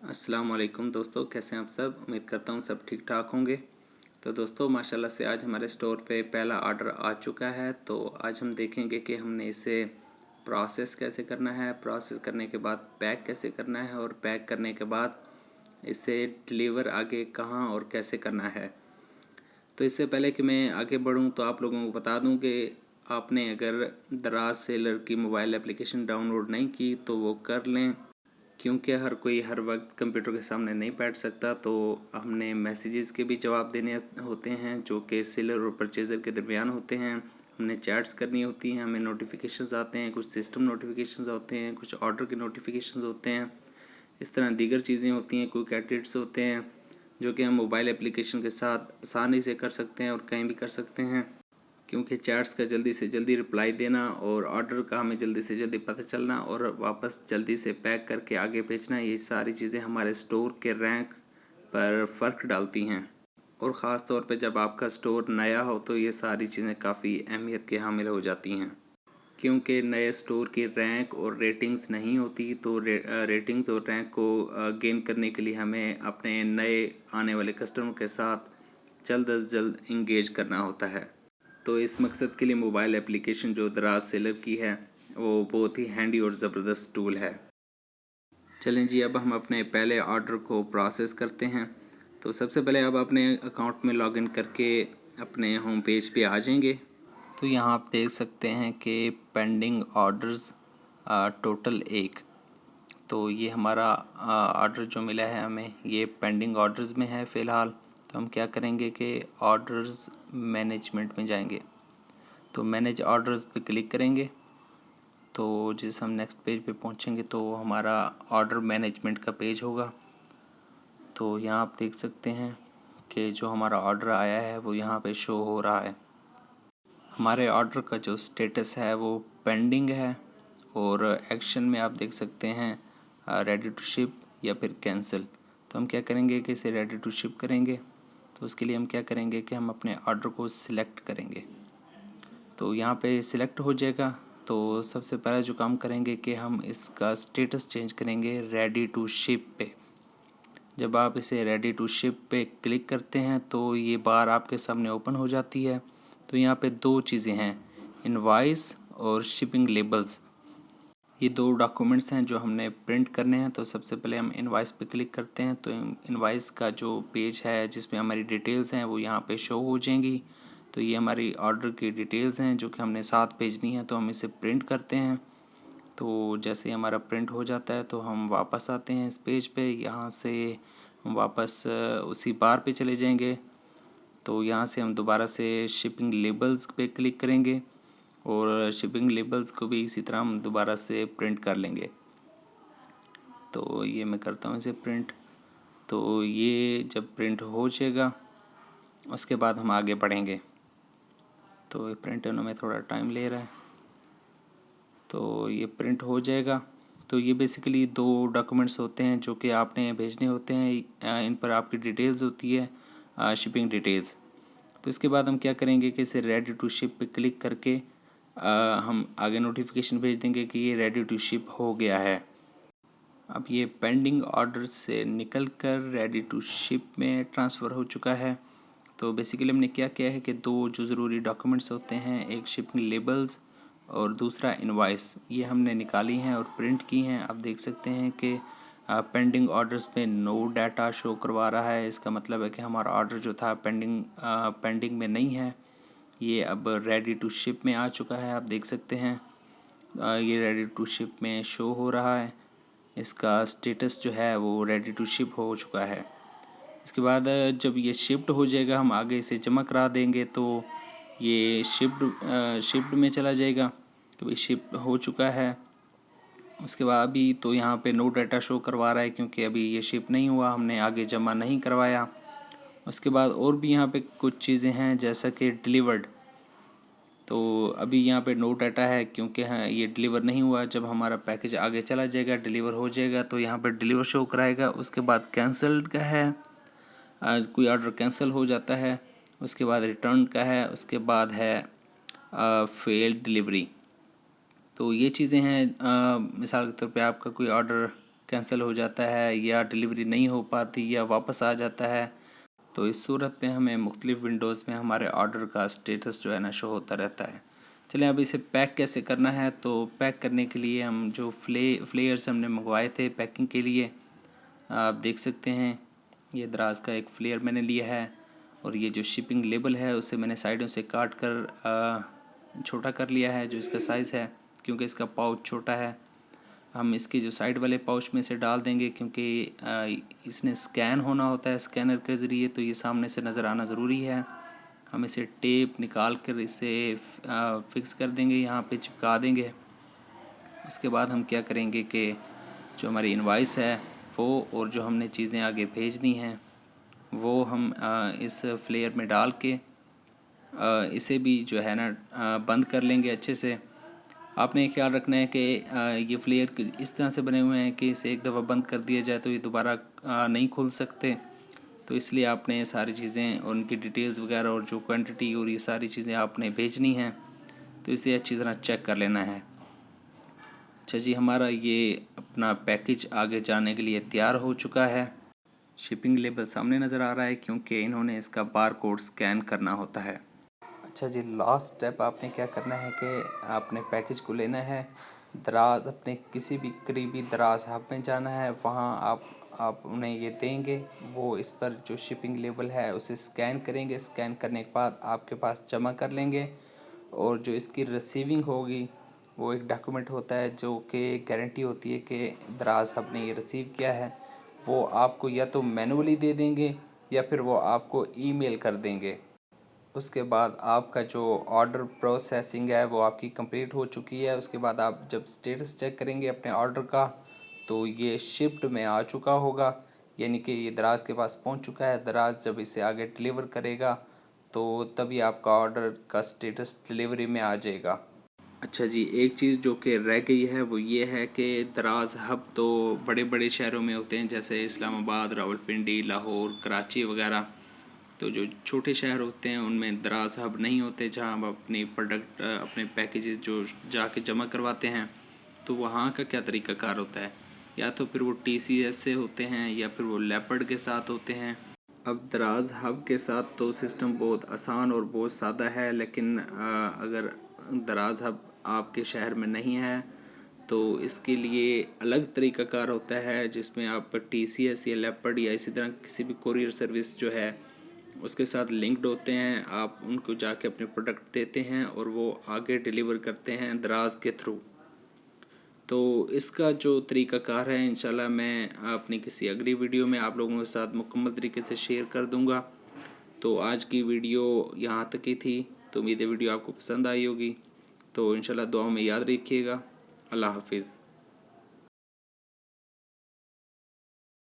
अस्सलाम वालेकुम दोस्तों, कैसे हैं आप सब। उम्मीद करता हूँ सब ठीक ठाक होंगे। तो दोस्तों माशाल्लाह से आज हमारे स्टोर पे पहला ऑर्डर आ चुका है। तो आज हम देखेंगे कि हमने इसे प्रोसेस कैसे करना है, प्रोसेस करने के बाद पैक कैसे करना है और पैक करने के बाद इसे डिलीवर आगे कहाँ और कैसे करना है। तो इससे पहले कि मैं आगे बढ़ूँ तो आप लोगों को बता दूँ कि आपने अगर दराज सेलर की मोबाइल एप्लीकेशन डाउनलोड नहीं की तो वो कर लें, क्योंकि हर कोई हर वक्त कंप्यूटर के सामने नहीं बैठ सकता। तो हमने मैसेजेस के भी जवाब देने होते हैं जो कि सेलर और परचेज़र के दरमियान होते हैं। हमने चैट्स करनी होती हैं, हमें नोटिफिकेशंस आते हैं, कुछ सिस्टम नोटिफिकेशंस होते हैं, कुछ ऑर्डर के नोटिफिकेशंस होते हैं। इस तरह दीगर चीज़ें होती हैं, कोई एडिट्स होते हैं जो कि हम मोबाइल एप्लीकेशन के साथ आसानी से कर सकते हैं और कहीं भी कर सकते हैं, क्योंकि चैट्स का जल्दी से जल्दी रिप्लाई देना और ऑर्डर का हमें जल्दी से जल्दी पता चलना और वापस जल्दी से पैक करके आगे भेजना, ये सारी चीज़ें हमारे स्टोर के रैंक पर फ़र्क डालती हैं। और ख़ास तौर पे जब आपका स्टोर नया हो तो ये सारी चीज़ें काफ़ी अहमियत के हामिल हो जाती हैं, क्योंकि नए स्टोर की रैंक और रेटिंग्स नहीं होती। तो रेटिंग्स और रैंक को गेन करने के लिए हमें अपने नए आने वाले कस्टमर के साथ जल्द अज जल्द इंगेज करना होता है। तो इस मकसद के लिए मोबाइल एप्लीकेशन जो दराज सेलर की है वो बहुत ही हैंडी और ज़बरदस्त टूल है। चलें जी, अब हम अपने पहले ऑर्डर को प्रोसेस करते हैं। तो सबसे पहले अब अपने अकाउंट में लॉगिन करके अपने होम पेज पे आ जाएंगे। तो यहाँ आप देख सकते हैं कि पेंडिंग ऑर्डर्स टोटल 1। तो ये हमारा ऑर्डर जो मिला है हमें, ये पेंडिंग ऑर्डर्स में है फ़िलहाल। तो हम क्या करेंगे कि ऑर्डर्स मैनेजमेंट में जाएंगे, तो मैनेज ऑर्डर्स पे क्लिक करेंगे। तो जिस हम नेक्स्ट पेज पे पहुंचेंगे तो हमारा ऑर्डर मैनेजमेंट का पेज होगा। तो यहाँ आप देख सकते हैं कि जो हमारा ऑर्डर आया है वो यहाँ पे शो हो रहा है। हमारे ऑर्डर का जो स्टेटस है वो पेंडिंग है, और एक्शन में आप देख सकते हैं रेडी टू शिप या फिर कैंसिल। तो हम क्या करेंगे कि इसे रेडी टू शिप करेंगे। तो उसके लिए हम क्या करेंगे कि हम अपने ऑर्डर को सिलेक्ट करेंगे। तो यहाँ पे सिलेक्ट हो जाएगा। तो सबसे पहला जो काम करेंगे कि हम इसका स्टेटस चेंज करेंगे रेडी टू शिप पे। जब आप इसे रेडी टू शिप पे क्लिक करते हैं तो ये बार आपके सामने ओपन हो जाती है। तो यहाँ पे दो चीज़ें हैं, इनवॉइस और शिपिंग लेबल्स। ये दो डॉक्यूमेंट्स हैं जो हमने प्रिंट करने हैं। तो सबसे पहले हम इनवॉइस पे क्लिक करते हैं। तो इनवॉइस का जो पेज है जिसमें हमारी डिटेल्स हैं वो यहाँ पे शो हो जाएंगी। तो ये हमारी ऑर्डर की डिटेल्स हैं जो कि हमने साथ भेजनी है। तो हम इसे प्रिंट करते हैं। तो जैसे ही हमारा प्रिंट हो जाता है तो हम वापस आते हैं इस पेज पे। यहाँ से हम वापस उसी बार पे चले जाएंगे। तो यहाँ से हम दोबारा से शिपिंग लेबल्स पे क्लिक करेंगे और शिपिंग लेबल्स को भी इसी तरह हम दोबारा से प्रिंट कर लेंगे। तो ये मैं करता हूँ इसे प्रिंट। तो ये जब प्रिंट हो जाएगा उसके बाद हम आगे बढ़ेंगे। तो ये प्रिंट होने में थोड़ा टाइम ले रहा है। तो ये प्रिंट हो जाएगा। तो ये बेसिकली दो डॉक्यूमेंट्स होते हैं जो कि आपने भेजने होते हैं। इन पर आपकी डिटेल्स होती है, शिपिंग डिटेल्स। तो इसके बाद हम क्या करेंगे कि इसे रेडी टू शिप पे क्लिक करके हम आगे नोटिफिकेशन भेज देंगे कि ये रेडी टू शिप हो गया है। अब ये पेंडिंग ऑर्डर से निकल कर रेडी टू शिप में ट्रांसफ़र हो चुका है। तो बेसिकली हमने क्या किया है कि दो जो ज़रूरी डॉक्यूमेंट्स होते हैं, एक शिपिंग लेबल्स और दूसरा इनवॉइस, ये हमने निकाली हैं और प्रिंट की हैं। आप देख सकते हैं कि पेंडिंग ऑर्डर्स में नो डाटा शो करवा रहा है। इसका मतलब है कि हमारा ऑर्डर जो था पेंडिंग में नहीं है, ये अब रेडी टू शिप में आ चुका है। आप देख सकते हैं ये रेडी टू शिप में शो हो रहा है। इसका स्टेटस जो है वो रेडी टू शिप हो चुका है। इसके बाद जब ये शिफ्ट हो जाएगा हम आगे इसे जमा करा देंगे तो ये शिफ्ट में चला जाएगा। तो ये शिफ्ट हो चुका है। उसके बाद अभी तो यहाँ पे नो डाटा शो करवा रहा है क्योंकि अभी ये शिफ्ट नहीं हुआ, हमने आगे जमा नहीं करवाया। उसके बाद और भी यहाँ पे कुछ चीज़ें हैं जैसा कि डिलीवर्ड। तो अभी यहाँ पे नो डाटा है क्योंकि हाँ ये डिलीवर नहीं हुआ। जब हमारा पैकेज आगे चला जाएगा, डिलीवर हो जाएगा तो यहाँ पे डिलीवर शो कराएगा। उसके बाद कैंसल्ड का है, कोई ऑर्डर कैंसिल हो जाता है। उसके बाद रिटर्न का है। उसके बाद है फेल्ड डिलीवरी। तो ये चीज़ें हैं। मिसाल के तौर पे आपका कोई ऑर्डर कैंसिल हो जाता है या डिलीवरी नहीं हो पाती या वापस आ जाता है। तो इस सूरत में हमें मुख्तलिफ़ विंडोज़ में हमारे ऑर्डर का स्टेटस जो है ना शो होता रहता है। चलें अब इसे पैक कैसे करना है। तो पैक करने के लिए हम जो फ्लेयर्स हमने मंगवाए थे पैकिंग के लिए, आप देख सकते हैं ये दराज का एक फ्लेयर मैंने लिया है और ये जो शिपिंग लेबल है उसे मैंने साइडों से काट कर छोटा कर लिया है जो इसका साइज़ है, क्योंकि इसका पाउच छोटा है। हम इसके जो साइड वाले पाउच में से डाल देंगे क्योंकि इसने स्कैन होना होता है स्कैनर के ज़रिए, तो ये सामने से नज़र आना ज़रूरी है। हम इसे टेप निकाल कर इसे फिक्स कर देंगे, यहाँ पे चिपका देंगे। उसके बाद हम क्या करेंगे कि जो हमारी इनवाइस है वो और जो हमने चीज़ें आगे भेजनी हैं वो हम इस फ्लेयर में डाल के इसे भी जो है ना बंद कर लेंगे अच्छे से। आपने ख्याल रखना है कि ये फ्लेयर इस तरह से बने हुए हैं कि इसे एक दफ़ा बंद कर दिया जाए तो ये दोबारा नहीं खुल सकते। तो इसलिए आपने सारी चीज़ें और उनकी डिटेल्स वगैरह और जो क्वांटिटी और ये सारी चीज़ें आपने भेजनी हैं, तो इसे अच्छी तरह चेक कर लेना है। अच्छा जी, हमारा ये अपना पैकेज आगे जाने के लिए तैयार हो चुका है। शिपिंग लेबल सामने नज़र आ रहा है क्योंकि इन्होंने इसका बार कोड स्कैन करना होता है। अच्छा जी, लास्ट स्टेप आपने क्या करना है कि आपने पैकेज को लेना है, दराज अपने किसी भी करीबी दराज हब में जाना है, वहाँ आप उन्हें ये देंगे, वो इस पर जो शिपिंग लेबल है उसे स्कैन करेंगे। स्कैन करने के बाद आपके पास जमा कर लेंगे और जो इसकी रिसीविंग होगी वो एक डॉक्यूमेंट होता है जो कि गारंटी होती है कि दराज हब ने ये रिसीव किया है। वो आपको या तो मैनुअली दे देंगे या फिर वो आपको ईमेल कर देंगे। उसके बाद आपका जो ऑर्डर प्रोसेसिंग है वो आपकी कंप्लीट हो चुकी है। उसके बाद आप जब स्टेटस चेक करेंगे अपने ऑर्डर का तो ये शिप्ड में आ चुका होगा, यानी कि ये दराज के पास पहुंच चुका है। दराज जब इसे आगे डिलीवर करेगा तो तभी आपका ऑर्डर का स्टेटस डिलीवरी में आ जाएगा। अच्छा जी, एक चीज़ जो कि रह गई है वो ये है कि दराज हब तो बड़े बड़े शहरों में होते हैं जैसे इस्लामाबाद, रावलपिंडी, लाहौर, कराची वगैरह। तो जो छोटे शहर होते हैं उनमें दराज हब नहीं होते जहां हम अपनी प्रोडक्ट अपने पैकेजेस जो जाके जमा करवाते हैं। तो वहाँ का क्या तरीक़ाकार होता है, या तो फिर वो TCS से होते हैं या फिर वो लेपर्ड के साथ होते हैं। अब दराज हब के साथ तो सिस्टम बहुत आसान और बहुत सादा है, लेकिन अगर दराज हब आपके शहर में नहीं है तो इसके लिए अलग तरीक़ाकार होता है जिसमें आप TCS या लेपर्ड या इसी तरह किसी भी कोरियर सर्विस जो है उसके साथ लिंक्ड होते हैं। आप उनको जाके अपने प्रोडक्ट देते हैं और वो आगे डिलीवर करते हैं दराज के थ्रू। तो इसका जो तरीक़ाकार है इंशाल्लाह मैं अपनी किसी अगली वीडियो में आप लोगों के साथ मुकम्मल तरीके से शेयर कर दूंगा। तो आज की वीडियो यहाँ तक ही थी, तो उम्मीद है वीडियो आपको पसंद आई होगी। तो इंशाल्लाह दुआओं में याद रखिएगा। अल्लाह हाफिज़।